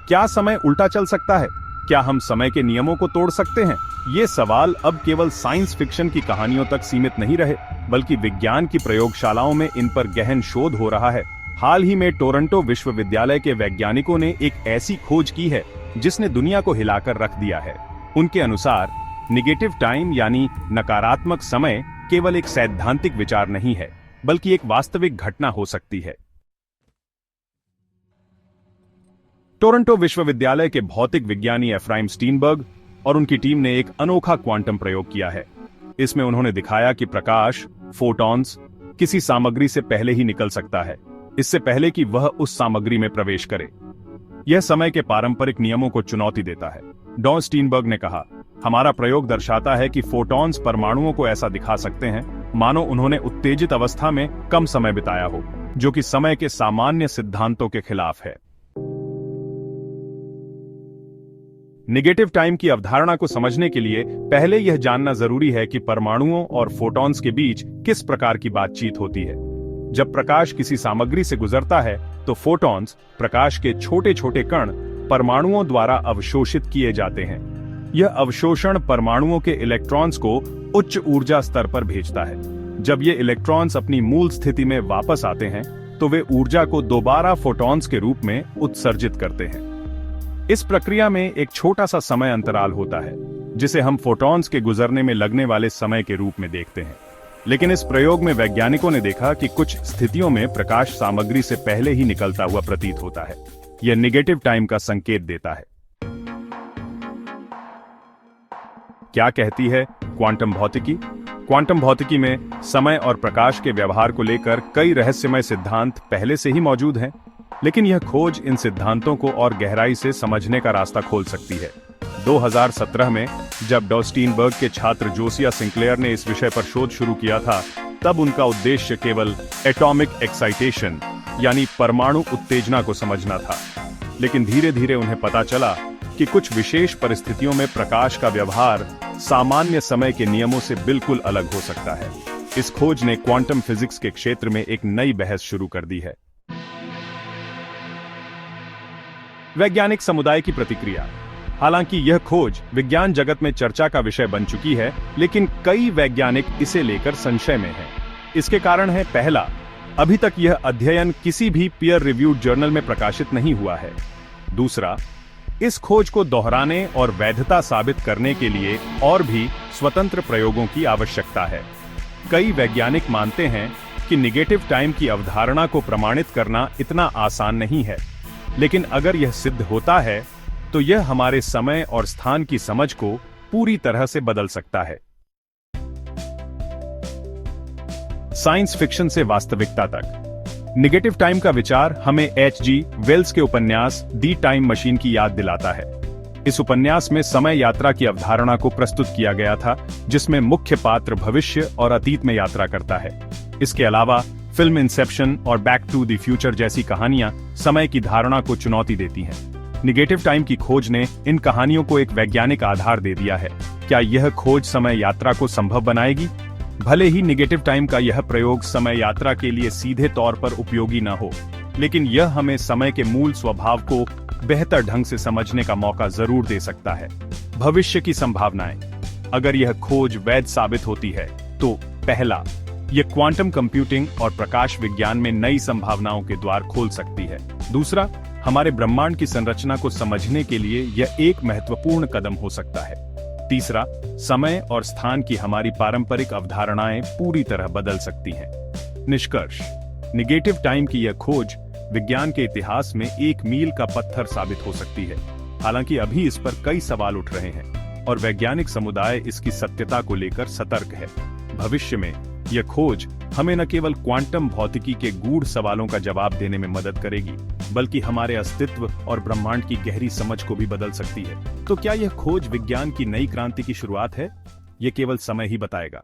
क्या समय उल्टा चल सकता है? क्या हम समय के नियमों को तोड़ सकते हैं? ये सवाल अब केवल साइंस फिक्शन की कहानियों तक सीमित नहीं रहे, बल्कि विज्ञान की प्रयोगशालाओं में इन पर गहन शोध हो रहा है। हाल ही में टोरंटो विश्वविद्यालय के वैज्ञानिकों ने एक ऐसी खोज की है जिसने दुनिया को हिलाकर रख दिया है। उनके अनुसार नेगेटिव टाइम यानी नकारात्मक समय केवल एक सैद्धांतिक विचार नहीं है, बल्कि एक वास्तविक घटना हो सकती है। टोरंटो विश्वविद्यालय के भौतिक विज्ञानी एफ्राइम स्टीनबर्ग और उनकी टीम ने एक अनोखा क्वांटम प्रयोग किया है। इसमें उन्होंने दिखाया कि प्रकाश, फोटॉन्स, किसी सामग्री से पहले ही निकल सकता है, इससे पहले कि वह उस सामग्री में प्रवेश करे। यह समय के पारंपरिक नियमों को चुनौती देता है। डॉ स्टीनबर्ग ने कहा, हमारा प्रयोग दर्शाता है कि फोटॉन्स परमाणुओं को ऐसा दिखा सकते हैं मानो उन्होंने उत्तेजित अवस्था में कम समय बिताया हो, जो कि समय के सामान्य सिद्धांतों के खिलाफ है। नेगेटिव टाइम की अवधारणा को समझने के लिए पहले यह जानना जरूरी है कि परमाणुओं और फोटॉन्स के बीच किस प्रकार की बातचीत होती है। जब प्रकाश किसी सामग्री से गुजरता है तो फोटॉन्स, प्रकाश के छोटे छोटे कण, परमाणुओं द्वारा अवशोषित किए जाते हैं। यह अवशोषण परमाणुओं के इलेक्ट्रॉन्स को उच्च ऊर्जा स्तर पर भेजता है। जब ये इलेक्ट्रॉन्स अपनी मूल स्थिति में वापस आते हैं तो वे ऊर्जा को दोबारा फोटॉन्स के रूप में उत्सर्जित करते हैं। इस प्रक्रिया में एक छोटा सा समय अंतराल होता है, जिसे हम फोटॉन्स के गुजरने में लगने वाले समय के रूप में देखते हैं। लेकिन इस प्रयोग में वैज्ञानिकों ने देखा कि कुछ स्थितियों में प्रकाश सामग्री से पहले ही निकलता हुआ प्रतीत होता है। यह नेगेटिव टाइम का संकेत देता है। क्या कहती है क्वांटम भौतिकी? क्वांटम भौतिकी में समय और प्रकाश के व्यवहार को लेकर कई रहस्यमय सिद्धांत पहले से ही मौजूद हैं, लेकिन यह खोज इन सिद्धांतों को और गहराई से समझने का रास्ता खोल सकती है। 2017 में जब डॉ स्टीनबर्ग के छात्र जोसिया सिंक्लेयर ने इस विषय पर शोध शुरू किया था, तब उनका उद्देश्य केवल एटॉमिक एक्साइटेशन यानी परमाणु उत्तेजना को समझना था। लेकिन धीरे धीरे उन्हें पता चला कि कुछ विशेष परिस्थितियों में प्रकाश का व्यवहार सामान्य समय के नियमों से बिल्कुल अलग हो सकता है। इस खोज ने क्वांटम फिजिक्स के क्षेत्र में एक नई बहस शुरू कर दी है। वैज्ञानिक समुदाय की प्रतिक्रिया। हालांकि यह खोज विज्ञान जगत में चर्चा का विषय बन चुकी है, लेकिन कई वैज्ञानिक इसे लेकर संशय में हैं। इसके कारण है, पहला, अभी तक यह अध्ययन किसी भी पीयर रिव्यूड जर्नल में प्रकाशित नहीं हुआ है। दूसरा, इस खोज को दोहराने और वैधता साबित करने के लिए और भी स्वतंत्र प्रयोगों की आवश्यकता है। कई वैज्ञानिक मानते हैं कि नेगेटिव टाइम की अवधारणा को प्रमाणित करना इतना आसान नहीं है, लेकिन अगर यह सिद्ध होता है तो यह हमारे समय और स्थान की समझ को पूरी तरह से बदल सकता है। साइंस फिक्शन से वास्तविकता तक। नेगेटिव टाइम का विचार हमें H.G. वेल्स के उपन्यास दी टाइम मशीन की याद दिलाता है। इस उपन्यास में समय यात्रा की अवधारणा को प्रस्तुत किया गया था, जिसमें मुख्य पात्र भविष्य और अतीत में यात्रा करता है। इसके अलावा फिल्म इंसेप्शन और बैक टू द फ्यूचर जैसी कहानियां समय की धारणा को चुनौती देती हैं। नेगेटिव टाइम की खोज ने इन कहानियों को एक वैज्ञानिक आधार दे दिया है। क्या यह खोज समय यात्रा को संभव बनाएगी? भले ही नेगेटिव टाइम का यह प्रयोग समय यात्रा के लिए सीधे तौर पर उपयोगी न हो, लेकिन यह हमें समय के मूल स्वभाव को बेहतर ढंग से समझने का मौका जरूर दे सकता है। भविष्य की संभावनाएं। अगर यह खोज वैध साबित होती है तो पहला, यह क्वांटम कंप्यूटिंग और प्रकाश विज्ञान में नई संभावनाओं के द्वार खोल सकती है। दूसरा, हमारे ब्रह्मांड की संरचना को समझने के लिए यह एक महत्वपूर्ण कदम हो सकता है। तीसरा, समय और स्थान की हमारी पारंपरिक अवधारणाएं पूरी तरह बदल सकती हैं। निष्कर्ष, नेगेटिव टाइम की यह खोज विज्ञान के इतिहास में एक मील का पत्थर साबित हो सकती है। हालांकि अभी इस पर कई सवाल उठ रहे हैं और वैज्ञानिक समुदाय इसकी सत्यता को लेकर सतर्क है। भविष्य में यह खोज हमें न केवल क्वांटम भौतिकी के गूढ़ सवालों का जवाब देने में मदद करेगी, बल्कि हमारे अस्तित्व और ब्रह्मांड की गहरी समझ को भी बदल सकती है। तो क्या यह खोज विज्ञान की नई क्रांति की शुरुआत है? यह केवल समय ही बताएगा।